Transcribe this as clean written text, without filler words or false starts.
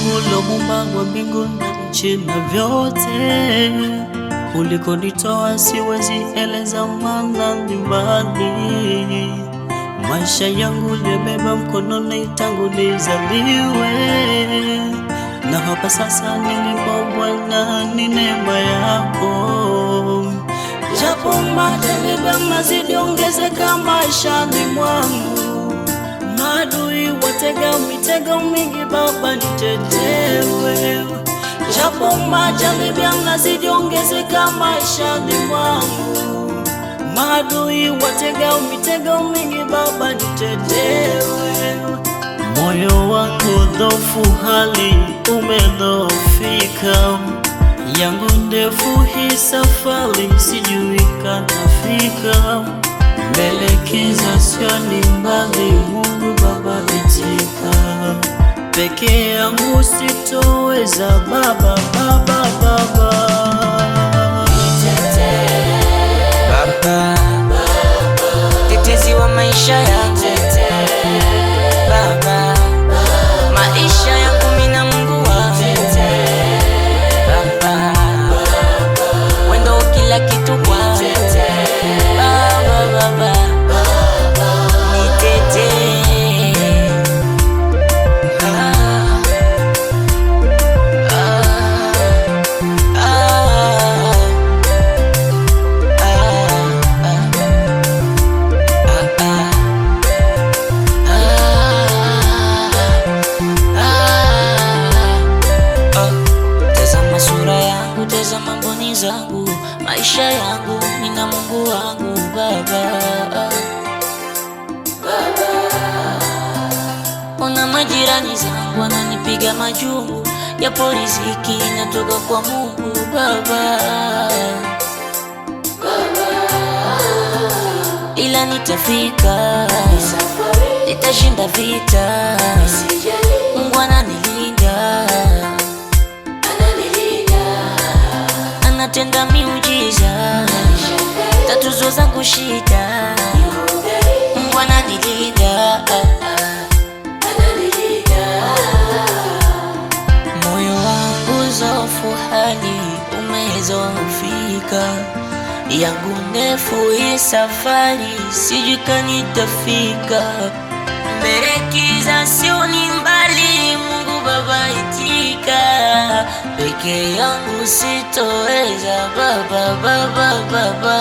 Mungu lo muumba wa mbingu na nchi na vyote, ulikonitoa siwezi eleza, maana ni mbali. Maisha yangu libeba mkononi tangu nizaliwe, na hapa sasa nilipo Bwana ni neema yako. Japo majaribu mazidi ongezeka maishani mwangu, maadui watega mitego mingi, Baba nitetee wewe. Japo majaribu yanazidi ongezeka maishani mwangu, maadui watega mitego mingi, Baba nitetee wewe. Moyo wako dhaifu, hali umedhoofika, yangu ndefu hii safari sijui kanafika. Mbele kiza sioni mbali, Mungu Baba itika. Peke yangu sitoweza, Baba, Baba, Baba nitetee. Baba, tetezi wa maisha yangu. Baba, maisha yangu mimi na Mungu wangu. Baba, wendo kila kitu kwangu. Baba, Baba nitetee. Tazama mboni zangu, maisha yangu nina Mungu wangu. Baba, Baba, ona majirani zangu wananipiga majungu, japo riziki inatoka kwa Mungu. Baba, Baba, ila nitafika, nitashinda vita, Mungu ananilinda, anatenda miujiza, tatuzo zangu shida, Mungu ananilinda. Moyo wangu dhaifu, hali umedhoofika, yangu ndefu hii safari sijui kanitafika. Mbele kiza sioni mbali, Mungu Baba itika. Peke yangu sitoweza, Baba, Baba, Baba